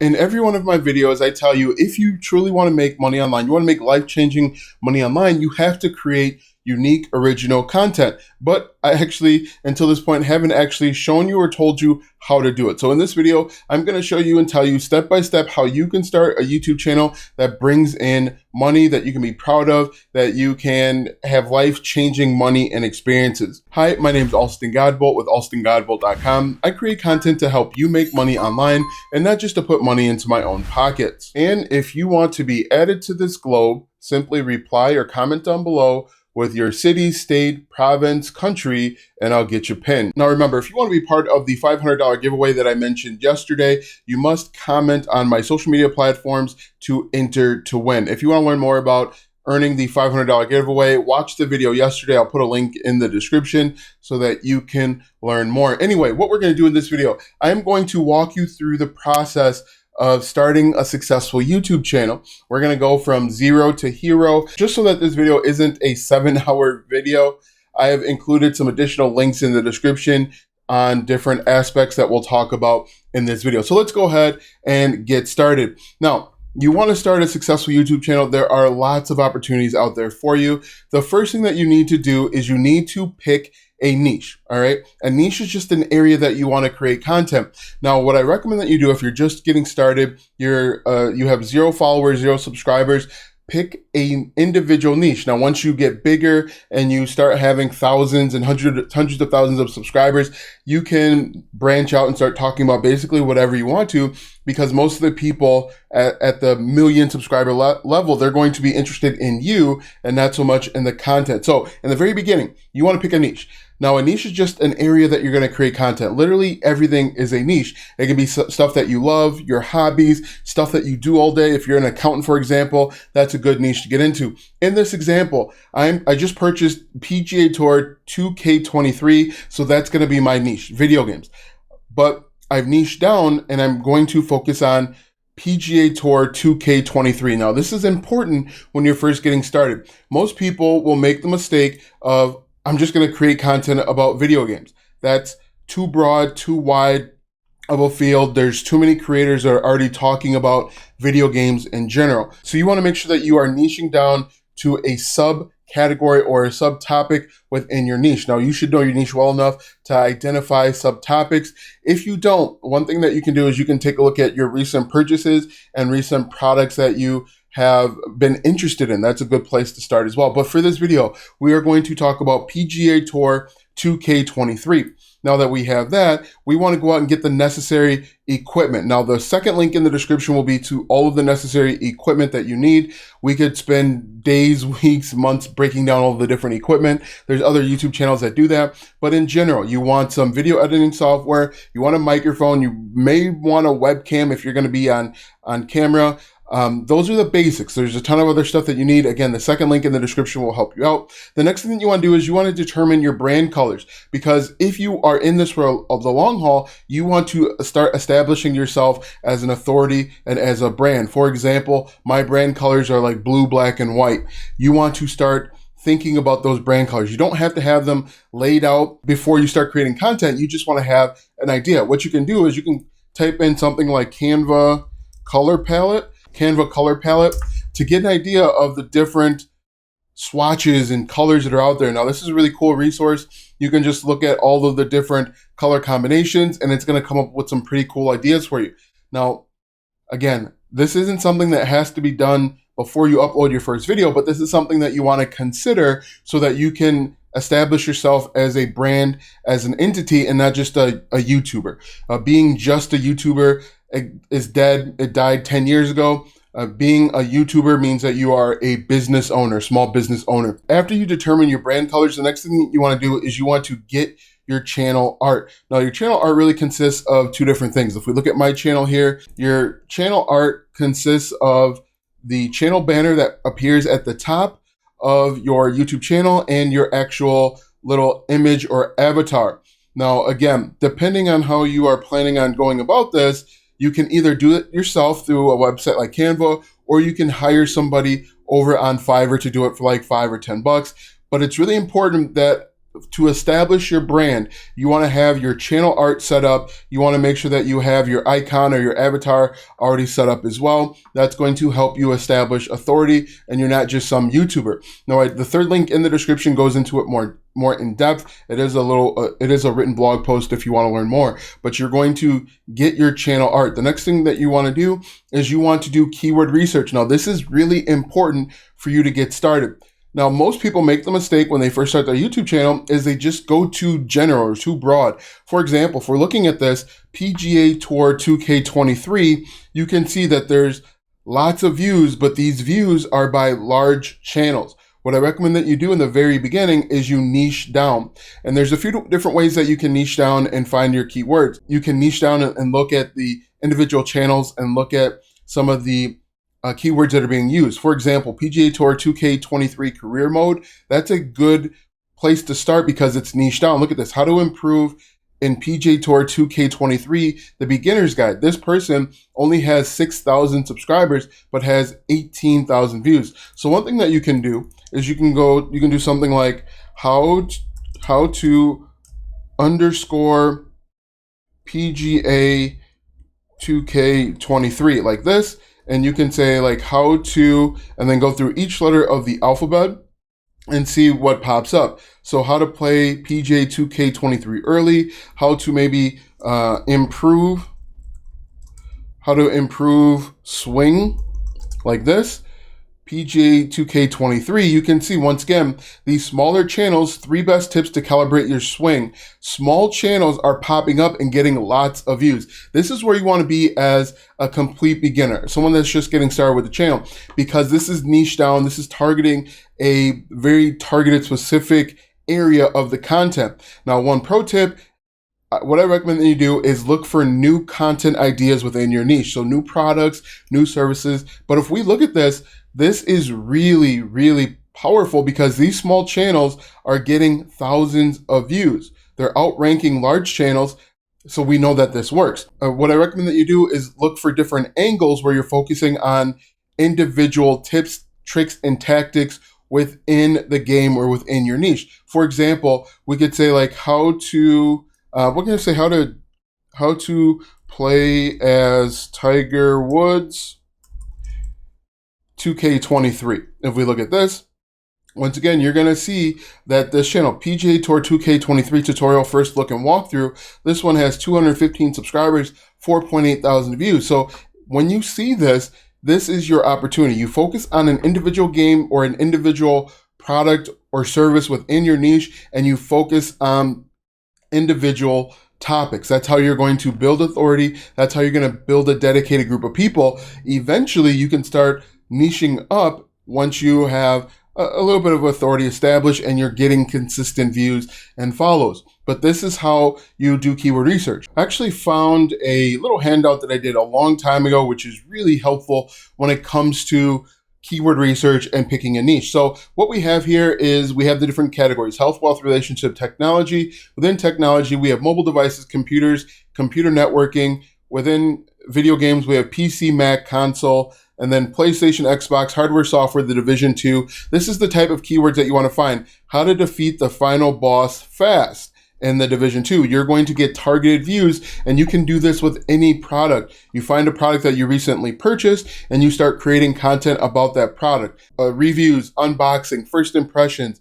In every one of my videos, I tell you, if you truly want to make money online, you want to make life-changing money online, you have to create unique, original content. But I actually, until this point, haven't actually shown you or told you how to do it. So in this video, I'm going to show you and tell you step by step how you can start a YouTube channel that brings in money that you can be proud of, that you can have life-changing money and experiences. Hi, my name is Alston Godbolt with alstongodbolt.com. I create content to help you make money online and not just to put money into my own pockets. And if you want to be added to this globe, simply reply or comment down below with your city, state, province, country, and I'll get you pinned. Now remember, if you want to be part of the $500 giveaway that I mentioned yesterday, you must comment on my social media platforms to enter to win. If you want to learn more about earning the $500 giveaway, watch the video yesterday. I'll put a link in the description so that you can learn more. Anyway, what we're going to do in this video, I'm going to walk you through the process of starting a successful YouTube channel. We're going to go from zero to hero. Just so that this video isn't a 7-hour video, I have included some additional links in the description on different aspects that we'll talk about in this video. So let's go ahead and get started. Now, you want to start a successful YouTube channel. There are lots of opportunities out there for you. The first thing that you need to do is you need to pick a niche, all right? A niche is just an area that you want to create content. Now, what I recommend that you do if you're just getting started, you have 0 followers, 0 subscribers, pick an individual niche. Now, once you get bigger and you start having thousands and hundreds of thousands of subscribers, you can branch out and start talking about basically whatever you want to, because most of the people at the million subscriber level, they're going to be interested in you and not so much in the content. So in the very beginning, you want to pick a niche. Now, a niche is just an area that you're going to create content. Literally everything is a niche. It can be stuff that you love, your hobbies, stuff that you do all day. If you're an accountant, for example, that's a good niche to get into. In this example, I just purchased PGA Tour 2K23, so that's going to be my niche, video games. But I've niched down and I'm going to focus on PGA Tour 2K23. Now, this is important when you're first getting started. Most people will make the mistake of, I'm just going to create content about video games. That's too broad, too wide of a field. There's too many creators that are already talking about video games in general. So you want to make sure that you are niching down to a subcategory or a subtopic within your niche. Now, you should know your niche well enough to identify subtopics. If you don't, one thing that you can do is you can take a look at your recent purchases and recent products that you have been interested in. That's a good place to start as well. But for this video, we are going to talk about PGA Tour 2K23. Now that we have that, we want to go out and get the necessary equipment. Now, the second link in the description will be to all of the necessary equipment that you need. We could spend days, weeks, months breaking down all of the different equipment. There's other YouTube channels that do that. But in general, you want some video editing software. You want a microphone. You may want a webcam if you're going to be on camera. Those are the basics. There's a ton of other stuff that you need. Again, the second link in the description will help you out. The next thing that you want to do is you want to determine your brand colors, because if you are in this for the long haul, you want to start establishing yourself as an authority and as a brand. For example, my brand colors are like blue, black, and white. You want to start thinking about those brand colors. You don't have to have them laid out before you start creating content. You just want to have an idea. What you can do is you can type in something like Canva color palette to get an idea of the different swatches and colors that are out there. Now, this is a really cool resource. You can just look at all of the different color combinations and it's going to come up with some pretty cool ideas for you. Now, again, this isn't something that has to be done before you upload your first video, but this is something that you want to consider so that you can establish yourself as a brand, as an entity, and not just a YouTuber. Being just a YouTuber is dead. It died 10 years ago. Being a YouTuber means that you are a business owner, small business owner. After you determine your brand colors, the next thing you want to do is you want to get your channel art. Now, your channel art really consists of 2 different things. If we look at my channel here, your channel art consists of the channel banner that appears at the top of your YouTube channel and your actual little image or avatar. Now, again, depending on how you are planning on going about this, you can either do it yourself through a website like Canva, or you can hire somebody over on Fiverr to do it for like $5 or $10. But it's really important that to establish your brand, you want to have your channel art set up. You want to make sure that you have your icon or your avatar already set up as well. That's going to help you establish authority, and you're not just some YouTuber. Now, the third link in the description goes into it more in depth. It is a written blog post if you want to learn more, but you're going to get your channel art. The next thing that you want to do is you want to do keyword research. Now, this is really important for you to get started. Now, most people make the mistake when they first start their YouTube channel is they just go too general or too broad. For example, if we're looking at this PGA Tour 2K23, you can see that there's lots of views, but these views are by large channels. What I recommend that you do in the very beginning is you niche down. And there's a few different ways that you can niche down and find your keywords. You can niche down and look at the individual channels and look at some of the keywords that are being used. For example, PGA Tour 2K23 career mode, that's a good place to start because it's niche down. Look at this, how to improve in PGA Tour 2K23, the beginner's guide. This person only has 6,000 subscribers, but has 18,000 views. So one thing that you can do is you can do something like how to underscore PGA 2K23 like this. And you can say like how to, and then go through each letter of the alphabet and see what pops up. So how to play PGA 2K23 early, how to maybe improve swing like this. PGA 2K23, you can see once again, these smaller channels, 3 best tips to calibrate your swing. Small channels are popping up and getting lots of views. This is where you want to be as a complete beginner, someone that's just getting started with the channel, because this is niche down. This is targeting a very targeted specific area of the content. Now, one pro tip, what I recommend that you do is look for new content ideas within your niche. So new products, new services. But if we look at this, this is really, really powerful because these small channels are getting thousands of views. They're outranking large channels. So we know that this works. What I recommend that you do is look for different angles where you're focusing on individual tips, tricks, and tactics within the game or within your niche. For example, we could say like how to play as Tiger Woods 2K23. If we look at this, once again, you're going to see that this channel, PGA Tour 2K23 tutorial first look and walkthrough, this one has 215 subscribers, 4.8 thousand views. So when you see this, this is your opportunity. You focus on an individual game or an individual product or service within your niche, and you focus on individual topics. That's how you're going to build authority. That's how you're going to build a dedicated group of people. Eventually, you can start niching up once you have a little bit of authority established and you're getting consistent views and follows. But this is how you do keyword research. I actually found a little handout that I did a long time ago, which is really helpful when it comes to keyword research and picking a niche. So what we have here is we have the different categories: health, wealth, relationship, technology. Within technology, we have mobile devices, computers, computer networking. Within video games, we have PC, Mac, console, and then PlayStation, Xbox, hardware, software, the Division 2. This is the type of keywords that you want to find. How to defeat the final boss fast in the Division 2. You're going to get targeted views, and you can do this with any product. You find a product that you recently purchased, and you start creating content about that product. Reviews, unboxing, first impressions,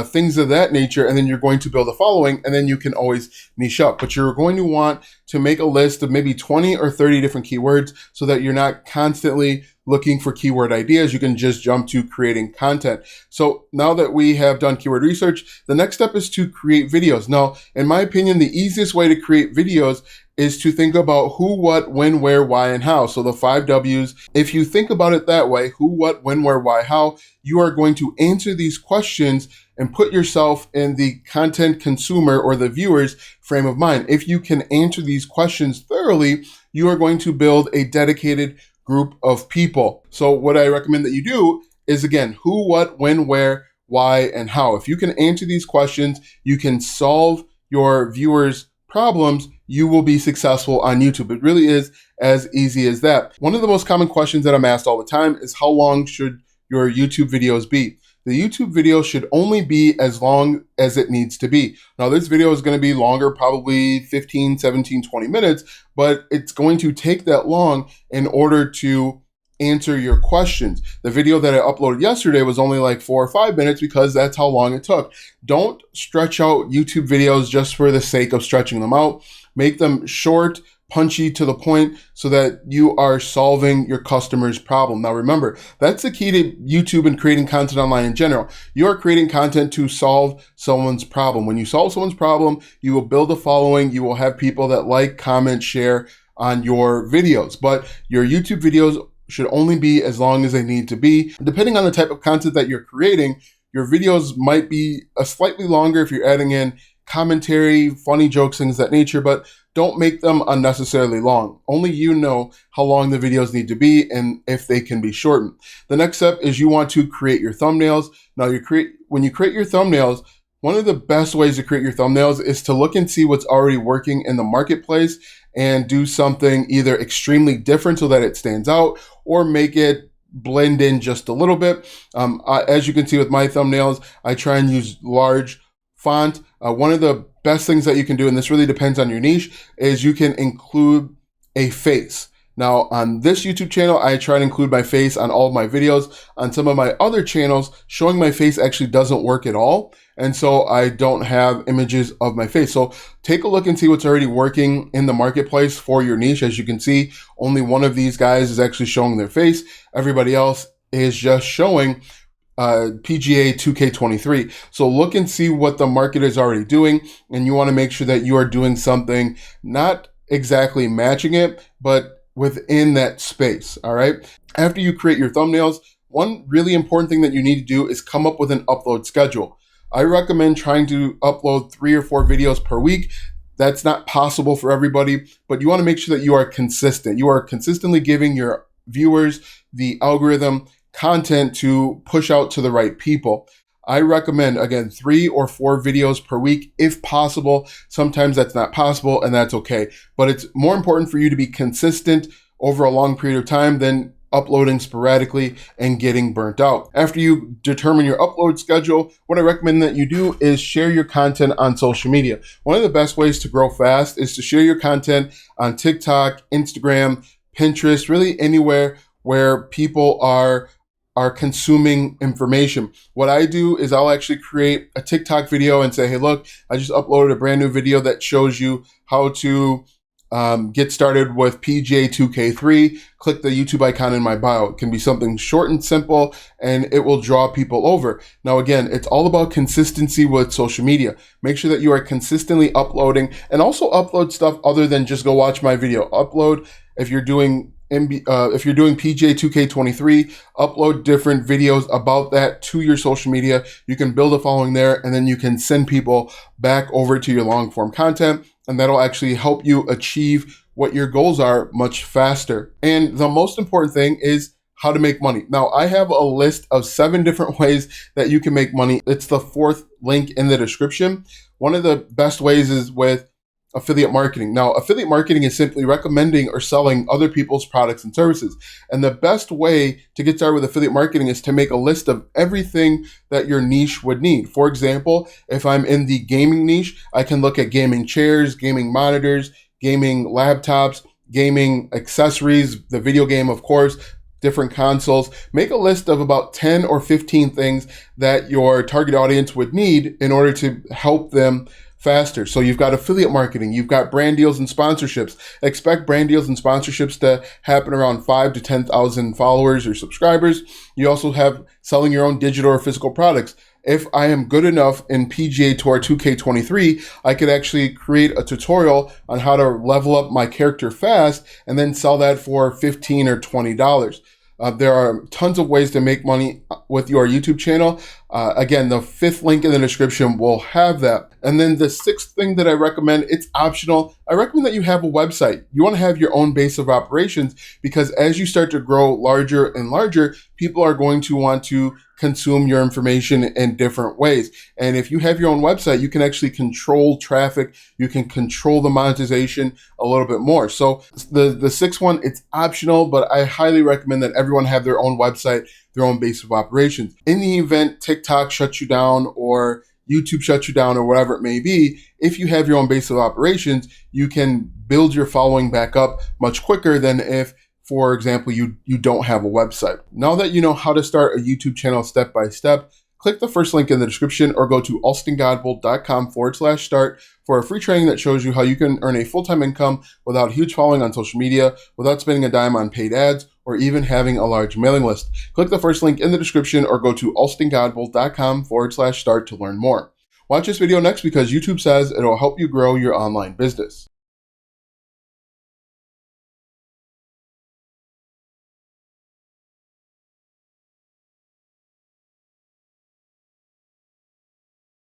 things of that nature, and then you're going to build a following, and then you can always niche up. But you're going to want to make a list of maybe 20 or 30 different keywords so that you're not constantly looking for keyword ideas. You can just jump to creating content. So now that we have done keyword research, the next step is to create videos. Now, in my opinion, the easiest way to create videos is to think about who, what, when, where, why, and how. So the 5 W's. If you think about it that way, who, what, when, where, why, how, you are going to answer these questions and put yourself in the content consumer or the viewer's frame of mind. If you can answer these questions thoroughly, you are going to build a dedicated group of people. So what I recommend that you do is, again, who, what, when, where, why, and how. If you can answer these questions, you can solve your viewers' problems, you will be successful on YouTube. It really is as easy as that. One of the most common questions that I'm asked all the time is, how long should your YouTube videos be? the YouTube video should only be as long as it needs to be. Now, this video is going to be longer, probably 15, 17, 20 minutes, but it's going to take that long in order to answer your questions. The video that I uploaded yesterday was only like 4 or 5 minutes because that's how long it took. Don't stretch out YouTube videos just for the sake of stretching them out. Make them short, punchy, to the point, so that you are solving your customer's problem. Now remember, that's the key to YouTube and creating content online in general. You are creating content to solve someone's problem. When you solve someone's problem, you will build a following. You will have people that like, comment, share on your videos. But your YouTube videos should only be as long as they need to be. Depending on the type of content that you're creating, your videos might be a slightly longer if you're adding in commentary, funny jokes, things of that nature, but don't make them unnecessarily long. Only you know how long the videos need to be and if they can be shortened. The next step is you want to create your thumbnails. Now, when you create your thumbnails, one of the best ways to create your thumbnails is to look and see what's already working in the marketplace and do something either extremely different so that it stands out, or make it blend in just a little bit. As you can see with my thumbnails, I try and use large font. One of the best things that you can do, and this really depends on your niche, is you can include a face. Now, on this YouTube channel, I try to include my face on all of my videos. On some of my other channels, showing my face actually doesn't work at all. And so I don't have images of my face. So take a look and see what's already working in the marketplace for your niche. As you can see, only one of these guys is actually showing their face. Everybody else is just showing PGA 2K23. So look and see what the market is already doing. And you want to make sure that you are doing something not exactly matching it, but within that space. All right. After you create your thumbnails, one really important thing that you need to do is come up with an upload schedule. I recommend trying to upload 3 or 4 videos per week. That's not possible for everybody, but you want to make sure that you are consistent. You are consistently giving your viewers, the algorithm, content to push out to the right people. I recommend, again, 3 or 4 videos per week if possible. Sometimes that's not possible, and that's okay. But it's more important for you to be consistent over a long period of time than uploading sporadically and getting burnt out. After you determine your upload schedule, what I recommend that you do is share your content on social media. One of the best ways to grow fast is to share your content on TikTok, Instagram, Pinterest, really anywhere where people are consuming information. What I do is I'll actually create a TikTok video and say, hey, look, I just uploaded a brand new video that shows you how to get started with PGA 2K3. Click the YouTube icon in my bio. It can be something short and simple, and it will draw people over. Now, again, it's all about consistency with social media. Make sure that you are consistently uploading, and also upload stuff other than just go watch my video. Upload if you're doing PGA 2K23, upload different videos about that to your social media. You can build a following there, and then you can send people back over to your long form content, and that'll actually help you achieve what your goals are much faster. And the most important thing is how to make money. Now, I have a list of 7 different ways that you can make money. It's the 4th link in the description. One of the best ways is with affiliate marketing. Now, affiliate marketing is simply recommending or selling other people's products and services. And the best way to get started with affiliate marketing is to make a list of everything that your niche would need. For example, if I'm in the gaming niche, I can look at gaming chairs, gaming monitors, gaming laptops, gaming accessories, the video game, of course, different consoles. Make a list of about 10 or 15 things that your target audience would need in order to help them faster. So you've got affiliate marketing, you've got brand deals and sponsorships. Expect brand deals and sponsorships to happen around 5 to 10,000 followers or subscribers. You also have selling your own digital or physical products. If I am good enough in PGA Tour 2K23, I could actually create a tutorial on how to level up my character fast and then sell that for $15 or $20. There are tons of ways to make money with your YouTube channel. Again, the 5th link in the description will have that. And then the 6th thing that I recommend, it's optional. I recommend that you have a website. You want to have your own base of operations, because as you start to grow larger and larger, people are going to want to consume your information in different ways. And if you have your own website, you can actually control traffic. You can control the monetization a little bit more. So the 6th one, it's optional, but I highly recommend that everyone have their own website their own base of operations. In the event TikTok shuts you down or YouTube shuts you down or whatever it may be, if you have your own base of operations, you can build your following back up much quicker than if, for example, you don't have a website. Now that you know how to start a YouTube channel step by step, click the first link in the description or go to alstongodbold.com/start for a free training that shows you how you can earn a full-time income without a huge following on social media, without spending a dime on paid ads, or even having a large mailing list. Click the first link in the description or go to alstongodbold.com/start to learn more. Watch this video next because YouTube says it'll help you grow your online business.